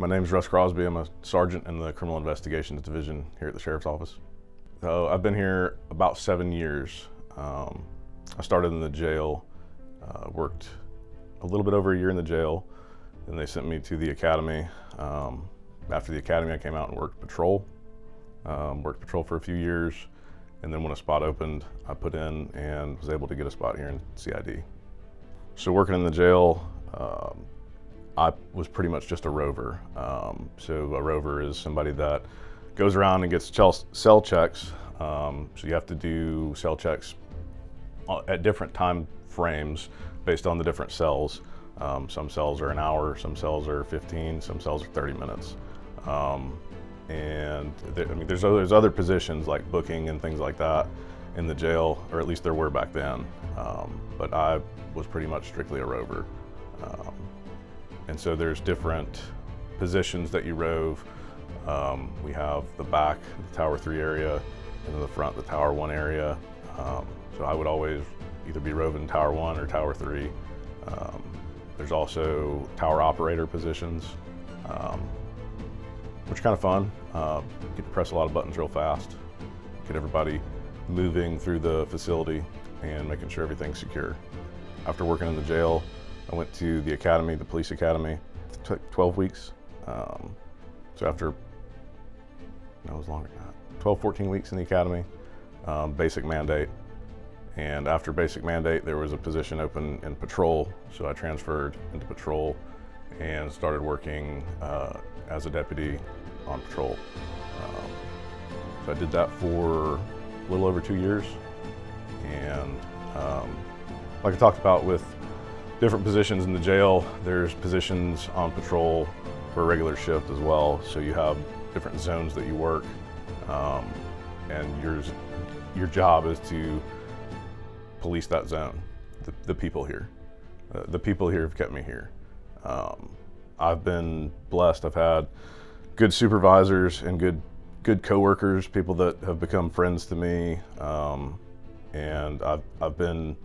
My name is Russ Crosby. I'm a sergeant in the Criminal Investigations Division here at the Sheriff's Office. So I've been here about 7 years. I started in the jail, worked a little bit over a year in the jail, then they sent me to the academy. After the academy, I came out and worked patrol. Worked patrol for a few years, and then when a spot opened, I put in and was able to get a spot here in CID. So working in the jail, I was pretty much just a rover. So a rover is somebody that goes around and gets cell checks. So you have to do cell checks at different time frames based on the different cells. Some cells are an hour, some cells are 15, some cells are 30 minutes. There's other positions like booking and things like that in the jail, or at least there were back then. But I was pretty much strictly a rover. And so there's different positions that you rove. We have the back, the Tower 3 area, and then the front, the Tower 1 area. So I would always either be roving Tower 1 or Tower 3. There's also tower operator positions, which are kind of fun. Get to press a lot of buttons real fast, get everybody moving through the facility and making sure everything's secure. After working in the jail, I went to the academy, the police academy. It took 12 weeks. So after, no, it was longer than that, 12, 14 weeks in the academy, basic mandate. And after basic mandate, there was a position open in patrol. So I transferred into patrol and started working as a deputy on patrol. So I did that for a little over 2 years. And like I talked about with different positions in the jail, there's positions on patrol for a regular shift as well. So you have different zones that you work, and your job is to police that zone, the people here. The people here have kept me here. I've been blessed. I've had good supervisors and good coworkers, people that have become friends to me, and I've been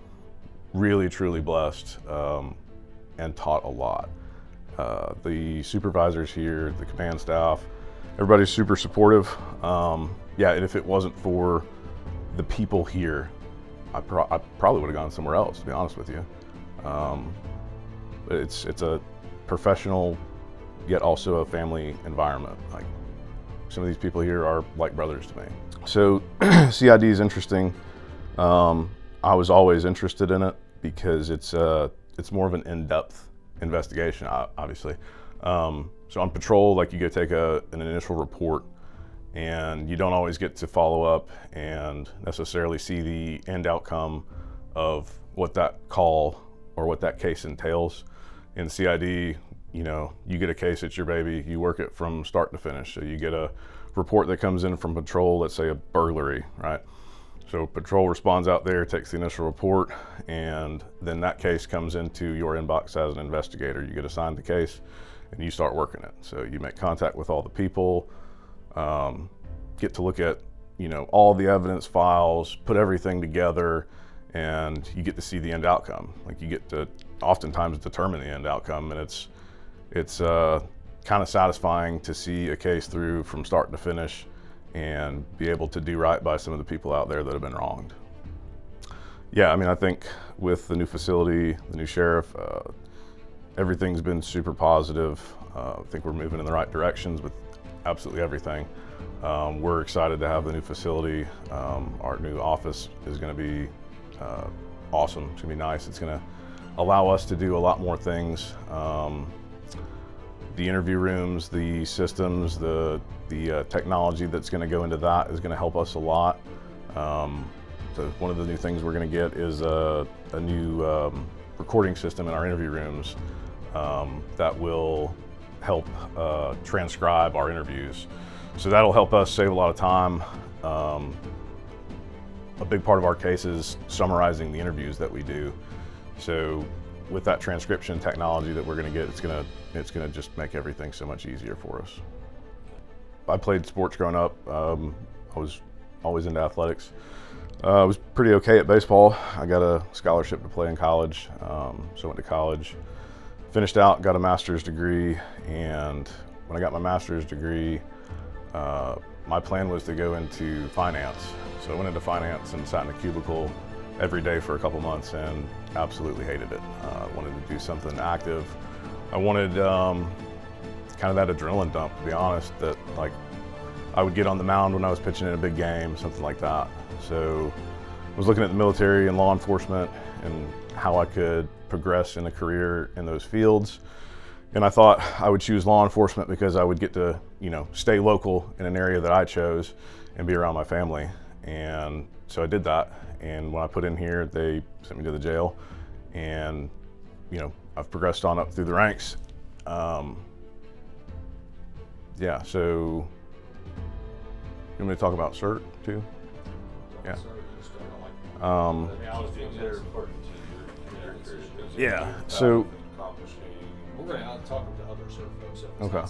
really, truly blessed and taught a lot. The supervisors here, the command staff, everybody's super supportive. Yeah, and if it wasn't for the people here, I probably would have gone somewhere else, to be honest with you. It's a professional, yet also a family environment. Like, some of these people here are like brothers to me. So CID is interesting. I was always interested in it because it's more of an in-depth investigation, obviously. So on patrol, like, you go take an initial report, and you don't always get to follow up and necessarily see the end outcome of what that call or what that case entails. In CID, you know, you get a case, it's your baby, you work it from start to finish. So you get a report that comes in from patrol, let's say a burglary, right? So patrol responds out there, takes the initial report, and then that case comes into your inbox as an investigator. You get assigned the case and you start working it. So you make contact with all the people, get to look at, you know, all the evidence files, put everything together, and you get to see the end outcome. Like, you get to oftentimes determine the end outcome, and it's kind of satisfying to see a case through from start to finish and be able to do right by some of the people out there that have been wronged. Yeah, I mean, I think with the new facility, the new sheriff, everything's been super positive. I think we're moving in the right directions with absolutely everything. We're excited to have the new facility. Our new office is going to be awesome. It's going to be nice. It's going to allow us to do a lot more things. The interview rooms, the systems, the technology that's going to go into that is going to help us a lot. So one of the new things we're going to get is a new recording system in our interview rooms that will help transcribe our interviews. So that'll help us save a lot of time. A big part of our case is summarizing the interviews that we do. So with that transcription technology that we're going to get, it's going to just make everything so much easier for us. I played sports growing up. I was always into athletics. I was pretty okay at baseball. I got a scholarship to play in college, so I went to college, finished out, got a master's degree, and when I got my master's degree, my plan was to go into finance. So I went into finance and sat in a cubicle every day for a couple months and absolutely hated it. I wanted to do something active. I wanted kind of that adrenaline dump, to be honest, that like I would get on the mound when I was pitching in a big game, something like that. So I was looking at the military and law enforcement and how I could progress in a career in those fields. And I thought I would choose law enforcement because I would get to, stay local in an area that I chose and be around my family. And so I did that. And when I put in here, they sent me to the jail. And, I've progressed on up through the ranks. Yeah, so you want me to talk about CERT too? Yeah. Yeah, so we're going to talk to other CERT folks. Okay.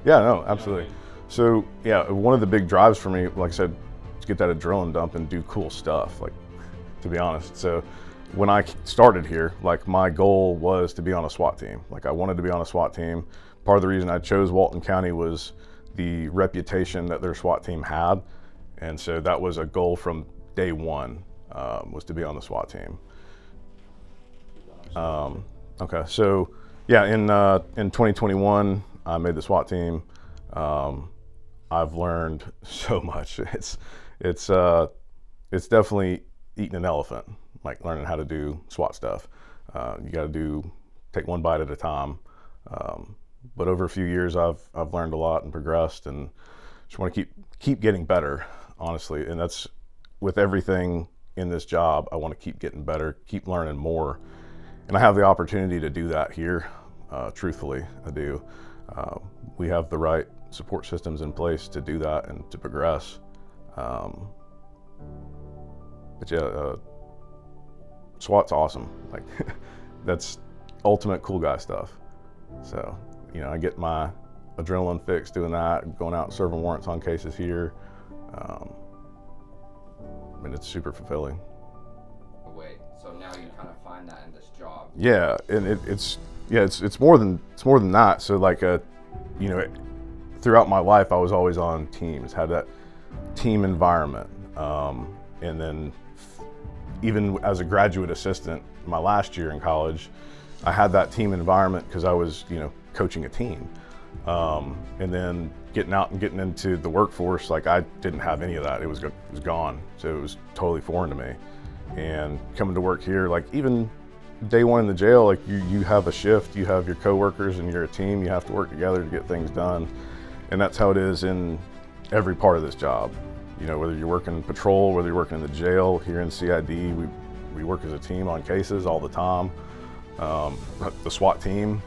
Yeah, no, absolutely. So yeah, one of the big drives for me, like I said, to get that adrenaline dump and do cool stuff, like, to be honest. So when I started here, like my goal was to be on a SWAT team. Like I wanted to be on a SWAT team. Part of the reason I chose Walton County was the reputation that their SWAT team had. And so that was a goal from day one, was to be on the SWAT team. Okay, so yeah, in 2021, I made the SWAT team. I've learned so much. It's definitely eating an elephant, like learning how to do SWAT stuff. You got to take one bite at a time. But over a few years, I've learned a lot and progressed, and just want to keep getting better, honestly. And that's with everything in this job. I want to keep getting better, keep learning more, and I have the opportunity to do that here. Truthfully, I do. We have the right support systems in place to do that and to progress. But yeah, SWAT's awesome. Like that's ultimate cool guy stuff. So, I get my adrenaline fix doing that, going out and serving warrants on cases here. It's super fulfilling. Wait, so now you kind of find that in this job? Yeah, and it's more than that. So like throughout my life, I was always on teams, had that team environment, and then even as a graduate assistant, my last year in college, I had that team environment because I was coaching a team, and then getting out and getting into the workforce, like I didn't have any of that. It was gone, so it was totally foreign to me. And coming to work here, like even day one in the jail, like you have a shift, you have your coworkers, and you're a team. You have to work together to get things done, and that's how it is in every part of this job. Whether you're working patrol, whether you're working in the jail, here in CID, we work as a team on cases all the time. The SWAT team,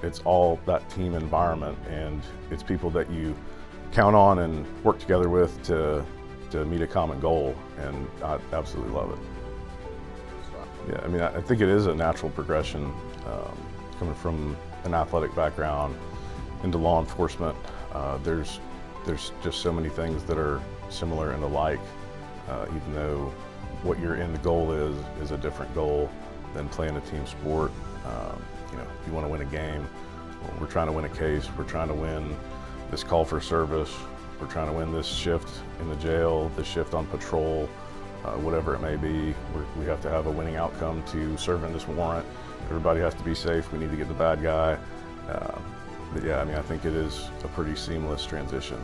it's all that team environment, and it's people that you count on and work together with to meet a common goal, and I absolutely love it. Yeah, I think it is a natural progression, coming from an athletic background into law enforcement. There's just so many things that are similar and alike, even though what your end goal is a different goal than playing a team sport. If you want to win a game, well, we're trying to win a case, we're trying to win this call for service, we're trying to win this shift in the jail, this shift on patrol, whatever it may be. We have to have a winning outcome to serving this warrant. Everybody has to be safe. We need to get the bad guy. But yeah, I think it is a pretty seamless transition.